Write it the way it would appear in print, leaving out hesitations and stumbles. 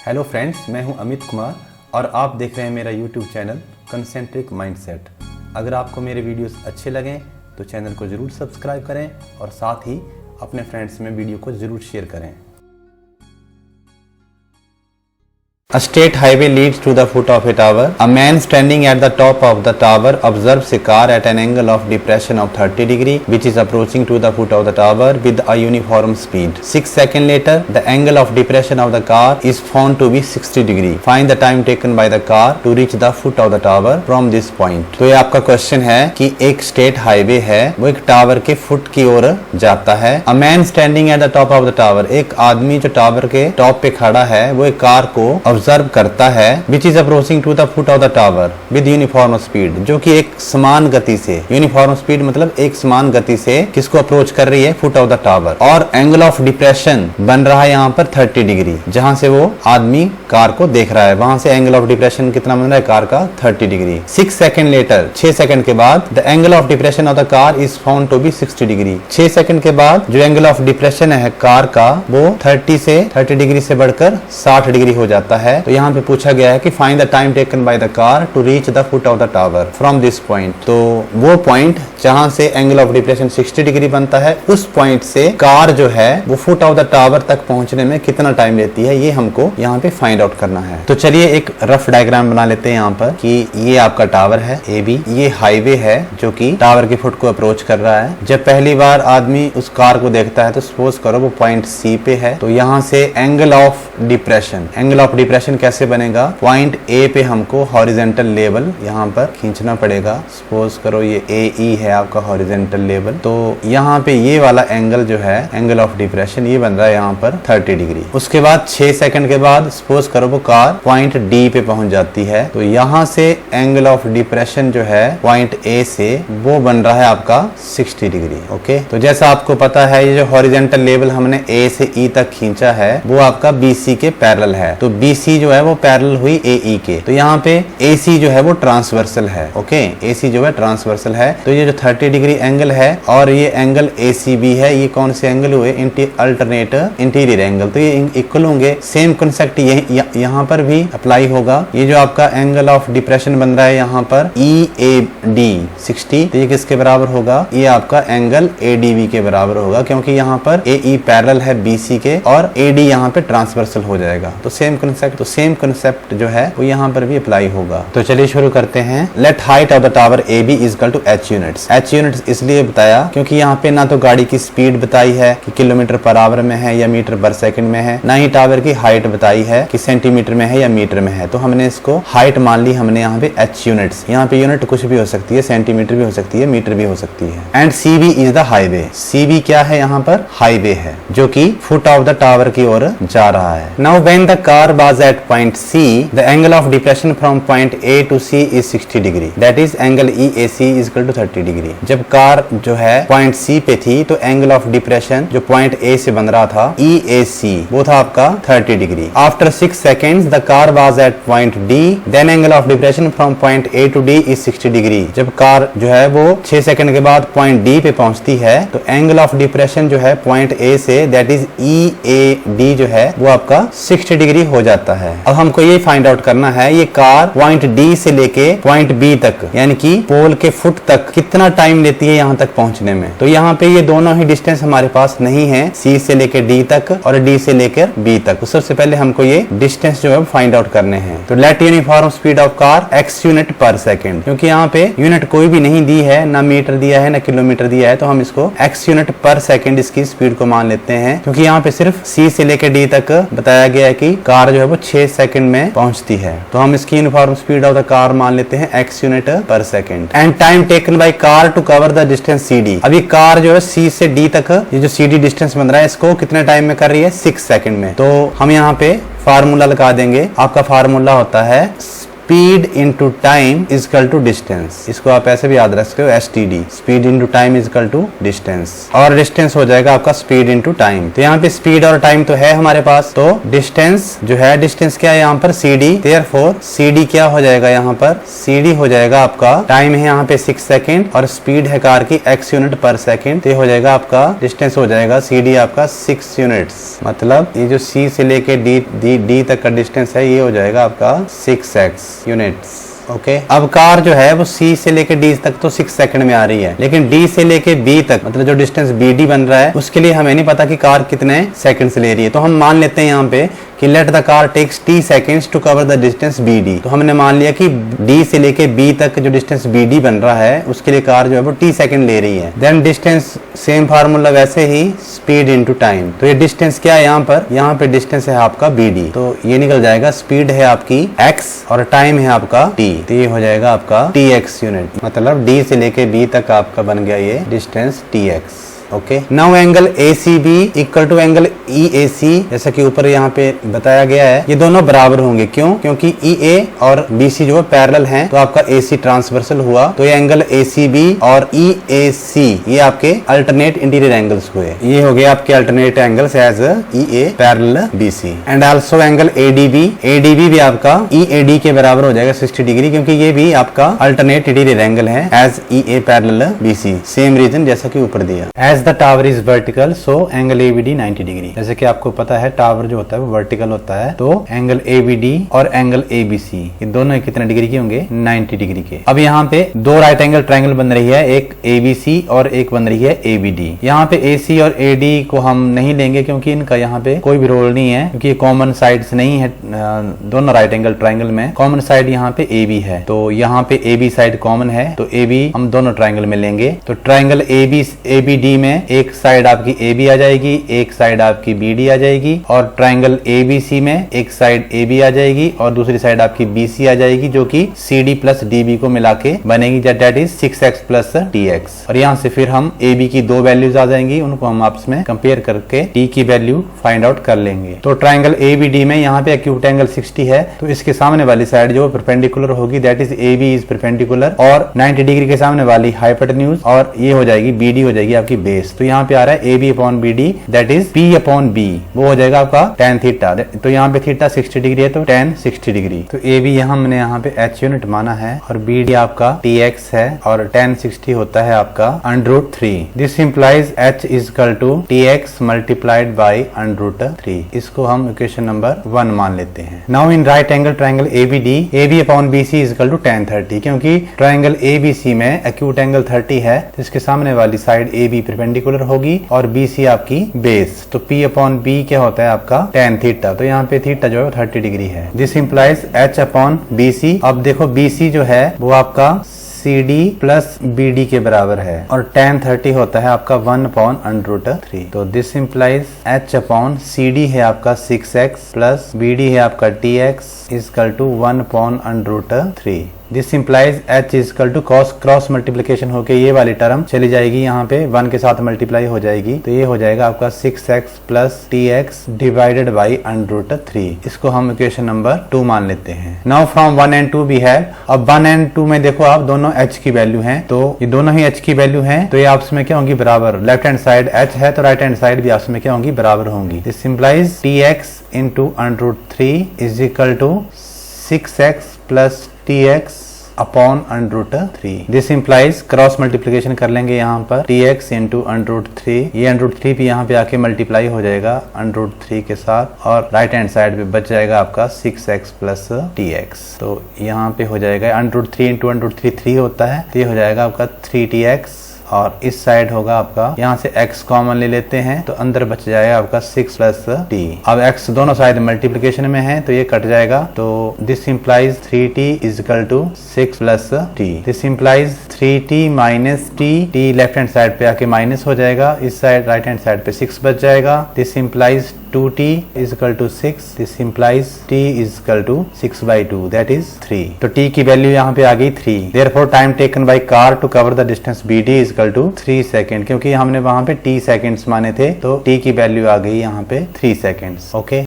Hello friends, मैं हूं अमित कुमार और आप देख रहे हैं मेरा यूट्यूब चैनल कंसेंट्रिक माइंडसेट। अगर आपको मेरे वीडियोस अच्छे लगें तो चैनल को ज़रूर सब्सक्राइब करें और साथ ही अपने फ्रेंड्स में वीडियो को ज़रूर शेयर करें। A state highway leads to the foot of a tower. A man standing at the top of the tower observes a car at an angle of depression of 30 degree which is approaching to the foot of the tower with a uniform speed. 6 seconds later, the angle of depression of the car is found to be 60 degree. Find the time taken by the car to reach the foot of the tower from this point. तो ये आपका question है कि एक state highway है, वो एक tower के फुट की ओर जाता है। A man standing at the top of the tower, एक आदमी जो टावर के टॉप पे खड़ा है वो एक कार को ऑब्जर्व करता है which is approaching to the foot of the tower with uniform speed, जो कि एक समान गति से, यूनिफॉर्म स्पीड मतलब एक समान गति से किसको अप्रोच कर रही है, फुट ऑफ द टावर। और एंगल ऑफ डिप्रेशन बन रहा है यहाँ पर 30 डिग्री, जहां से वो आदमी कार को देख रहा है वहां से एंगल ऑफ डिप्रेशन कितना बन रहा है कार का, 30 डिग्री। 6 सेकंड लेटर, 6 सेकंड के बाद the angle of depression of the car is found to be 60 degree. 6 second के बाद जो एंगल ऑफ डिप्रेशन है कार का वो 30 डिग्री से बढ़कर 60 डिग्री हो जाता है। तो यहाँ पे पूछा गया है कि find the time taken by the car to reach the foot of the tower from this point. तो वो पॉइंट जहां से एंगल ऑफ डिप्रेशन 60 डिग्री बनता है उस पॉइंट से कार जो है वो फुट ऑफ द टावर तक पहुंचने में कितना टाइम लेती है, ये हमको यहाँ पे फाइंड आउट करना है। तो चलिए एक रफ डायग्राम बना लेते हैं यहाँ पर कि ये आपका टावर है AB, ये हाईवे है जो कि टावर के फुट को अप्रोच कर रहा है। जब पहली बार आदमी उस कार को देखता है तो सपोज करो वो पॉइंट C पे है, तो यहाँ से एंगल ऑफ डिप्रेशन कैसे बनेगा, पॉइंट A पे हमको हॉरिजेंटल लेवल यहाँ पर खींचना पड़ेगा। सपोज करो ये AE है आपका हॉरिजेंटल लेवल, तो यहाँ पे ये वाला एंगल जो है एंगल ऑफ डिप्रेशन ये बन रहा है यहाँ पर 30 डिग्री। उसके बाद 6 सेकंड के बाद सपोज करो वो कार पॉइंट D पे पहुंच जाती है, तो यहाँ से एंगल ऑफ डिप्रेशन जो है पॉइंट A से वो बन रहा है आपका 60 डिग्री। ओके, तो जैसा आपको पता है ये जो हॉरिजेंटल लेवल हमने A से E तक खींचा है वो आपका BC के पैरेलल है, तो BC जो है वो पैरेलल हुई AE के, तो यहाँ पे AC जो है वो ट्रांसवर्सल है। ओके, AC जो है ट्रांसवर्सल है, तो ये जो 30 डिग्री एंगल है और ये एंगल ACB है, ये कौन से एंगल हुए, अल्टरनेट इंटीरियर एंगल, तो ये इक्वल होंगे। सेम कंसेप्ट यहाँ पर भी अप्लाई होगा। ये जो आपका एंगल ऑफ डिप्रेशन बन रहा है यहाँ पर EAD 60, तो ये किसके बराबर होगा, ये आपका एंगल ADB के बराबर होगा, क्योंकि यहाँ पर AE पैरेलल है BC के और AD यहाँ पे ट्रांसवर्सल हो जाएगा। तो सेम कंसेप्ट जो है वो यहाँ पर भी अप्लाई होगा। तो चलिए शुरू करते हैं। Let height of the tower AB is equal to H units. H units इसलिए बताया क्योंकि यहाँ पे ना तो गाड़ी की स्पीड बताई है कि किलोमीटर पर आवर में है या मीटर पर सेकंड में है, ना ही टावर की हाइट बताई है कि सेंटीमीटर में है या मीटर में है, तो हमने इसको हाइट मान ली हमने यहाँ पे H यूनिट्स। यहाँ पे यूनिट कुछ भी हो सकती है, सेंटीमीटर भी हो सकती है, मीटर भी हो सकती है। And CB is the highway. CB क्या है, यहाँ पर हाईवे है जो कि फुट ऑफ द टावर की ओर जा रहा है। Now when the car was at point C, the angle of depression from point A to C is 60 degree. That is angle EAC is equal to 30 degree. जब car जो है point C पे थी तो एंगल ऑफ डिप्रेशन जो point A से बन रहा था EAC वो था आपका 30 degree. After 6 seconds the car was at point D, then angle of depression from point A to D is 60 degree. जब कार जो है वो 6 सेकंड के बाद पॉइंट D पे पहुंचती है तो एंगल ऑफ डिप्रेशन जो है पॉइंट A से that is EAD जो है वो आपका 60 डिग्री हो जाता है। अब हमको ये फाइंड आउट करना है ये कार पॉइंट D से लेके पॉइंट B तक यानी कि पोल के फुट तक कितना टाइम लेती है यहाँ तक पहुंचने में। तो यहाँ पे ये दोनों ही डिस्टेंस हमारे पास नहीं है, C से लेके D तक और D से लेकर B तक। तो सबसे पहले हमको ये डिस्टेंस जो है फाइंड आउट करने हैं। तो let uniform speed of car x unit पर सेकेंड, क्योंकि यहाँ पे यूनिट कोई भी नहीं दी है, ना मीटर दिया है ना किलोमीटर दिया है, तो हम इसको x यूनिट पर सेकेंड इसकी स्पीड को मान लेते हैं, क्योंकि यहाँ पे सिर्फ C से लेके D तक बताया गया है कि कार जो है वो 6 सेकंड में पहुंचती है। तो हम इसकी uniform speed of the car मान लेते हैं x यूनिट पर second. And time taken by car to cover the distance CD। अभी कार जो है C से D तक ये जो CD डिस्टेंस बन रहा है इसको कितने टाइम में कर रही है, 6 सेकंड में। तो हम यहाँ पे फार्मूला लगा देंगे। आपका फार्मूला होता है speed into time is equal to distance. इसको आप ऐसे भी याद रख सकते हो, STD, speed into time is equal to distance, और डिस्टेंस हो जाएगा आपका स्पीड इंटू टाइम। तो यहाँ पे स्पीड और टाइम तो है हमारे पास, तो डिस्टेंस जो है, डिस्टेंस क्या है यहाँ पर CD, देयरफॉर CD क्या हो जाएगा यहाँ पर, CD हो जाएगा आपका, टाइम है यहाँ पे 6 सेकेंड और स्पीड है कार की x यूनिट पर सेकेंड, तो हो जाएगा आपका डिस्टेंस हो जाएगा CD आपका 6 यूनिट्स। मतलब ये जो C से लेके D तक का डिस्टेंस है, ये हो जाएगा आपका 6x यूनिट्स। ओके अब कार जो है वो C से लेके D तक तो 6 सेकंड में आ रही है, लेकिन D से लेके B तक, मतलब जो डिस्टेंस BD बन रहा है, उसके लिए हमें नहीं पता कि कार कितने सेकंड से ले रही है। तो हम मान लेते हैं यहाँ पे कि let the car takes T seconds to cover the distance BD। तो हमने मान लिया कि D से लेके B तक जो डिस्टेंस BD बन रहा है, उसके लिए कार जो है वो T सेकंड ले रही है। देन डिस्टेंस, सेम फार्मूला वैसे ही, स्पीड इंटू टाइम। तो ये डिस्टेंस क्या है यहाँ पे डिस्टेंस है आपका BD, तो ये निकल जाएगा, स्पीड है आपकी x और टाइम है आपका T, तो ये हो जाएगा आपका TX यूनिट। मतलब D से लेके B तक आपका बन गया ये distance TX। Okay now angle ACB equal to angle EAC, जैसा कि ऊपर यहाँ पे बताया गया है, ये दोनों बराबर होंगे। क्यों? क्योंकि EA और BC जो है पैरेलल हैं, तो आपका AC ट्रांसवर्सल हुआ, तो ये एंगल ACB और EAC ये आपके अल्टरनेट इंटीरियर एंगल्स हुए। ये हो गए आपके alternate angles as EA parallel BC। And also angle ADB भी आपका EAD के बराबर हो जाएगा 60 डिग्री, क्योंकि ये भी आपका अल्टरनेट इंटीरियर एंगल है as EA parallel BC। Same reason जैसा कि ऊपर दिया। As the tower is vertical, so angle ABD 90 degree. जैसे कि आपको पता है टावर जो होता है वो वर्टिकल होता है, तो एंगल ABD और एंगल ABC ये दोनों कितने डिग्री के होंगे, 90 डिग्री के। अब यहाँ पे दो राइट एंगल ट्रायंगल बन रही है, एक ABC और एक बन रही है ABD। यहाँ पे AC और AD को हम नहीं लेंगे क्योंकि इनका यहाँ पे कोई भी रोल नहीं है, क्योंकि कॉमन साइड्स नहीं है दोनों राइट एंगल ट्रायंगल में। कॉमन साइड यहाँ पे AB है, तो यहाँ पे AB साइड कॉमन है, तो AB हम दोनों ट्रायंगल में लेंगे। तो ट्रायंगल ABD में एक साइड आपकी AB आ जाएगी, एक साइड आपकी BD आ जाएगी, और ट्रायंगल ABC में एक साइड AB आ जाएगी और दूसरी साइड आपकी BC आ जाएगी, जो कि CD प्लस DB को मिला के बनेगी, that is 6x plus TX। और यहाँ से फिर हम AB की दो वैल्यूज आ जाएंगी, उनको हम आपस में कंपेयर करके T की वैल्यू फाइंड आउट कर लेंगे। तो ट्रायंगल ABD में यहाँ पे एक्यूट एंगल 60 है, तो इसके सामने वाली साइड जो परपेंडिकुलर होगी, that is AB is perpendicular, और 90 डिग्री के सामने वाली हाइपोटेन्यूज, और ये हो जाएगी BD हो जाएगी आपकी बेस। तो यहाँ पे आ रहा है AB upon BD, that is P upon B, वो हो जाएगा आपका tan थीटा। तो यहाँ पे थीटा 60 डिग्री है, तो tan 60 डिग्री। तो AB हमने यहाँ पे H यूनिट माना है, और BD आपका TX है, और tan 60 होता है आपका √3। This implies H is equal to TX multiplied by √3। इसको हम इक्वेशन नंबर 1 मान लेते हैं। Now in right angle triangle ABD, AB upon BC is equal to tan 30, क्योंकि ट्रायंगल ABC में एक्यूट एंगल 30 है, तो इसके सामने वाली साइड AB परपेंडिकुलर होगी और BC आपकी बेस। तो P अपॉन B क्या होता है आपका tan थीटा, तो यहाँ पे थीटा जो है 30 डिग्री है। This implies H upon BC। अब देखो BC जो है वो आपका CD प्लस BD के बराबर है, और tan 30 होता है आपका 1 अपॉन √3। तो this implies H upon CD है आपका 6x प्लस BD है आपका TX is equal to 1 upon √3। This implies H is equal to cross multiplication होके ये वाली टर्म चली जाएगी, यहाँ पे 1 के साथ मल्टीप्लाई हो जाएगी, तो ये हो जाएगा आपका 6x plus TX divided by √3। इसको हम इक्वेशन नंबर 2 मान लेते हैं। Now from 1 and 2 we have, अब 1 and 2 में देखो आप दोनों H की वैल्यू हैं, तो ये दोनों ही H की वैल्यू हैं, तो ये आपस में क्या होंगी, बराबर। लेफ्ट हैंड साइड H है, तो राइट हैंड साइड भी आपस में क्या होंगी, बराबर होंगी। This implies TX into √3 is equal to 6x plus TX upon √3। This implies cross multiplication कर लेंगे यहाँ पर TX इंटू √3, ये √3 भी यहाँ पे आके मल्टीप्लाई हो जाएगा √3 के साथ, और राइट हैंड साइड पे बच जाएगा आपका 6x प्लस TX। तो यहाँ पे हो जाएगा √3 इंटू √3 3 होता है, तो ये हो जाएगा आपका 3TX, और इस साइड होगा आपका, यहाँ से x कॉमन ले लेते हैं, तो अंदर बच जाएगा आपका 6 प्लस t। अब x दोनों साइड मल्टीप्लिकेशन में है, तो ये कट जाएगा, तो this implies 3t is equal to 6 plus t। This implies 3t minus t left hand side पे आके माइनस हो जाएगा, इस साइड राइट हैंड साइड पे 6 बच जाएगा। This implies 2t is equal to 6। This implies t is equal to 6/2, that is 3। तो t की वैल्यू यहाँ पे आ गई 3। Therefore time taken by car to cover the distance BD is equal to 3 second, क्योंकि हमने वहां पे t सेकेंड्स माने थे, तो t की वैल्यू आ गई यहाँ पे 3 सेकेंड्स। ओके।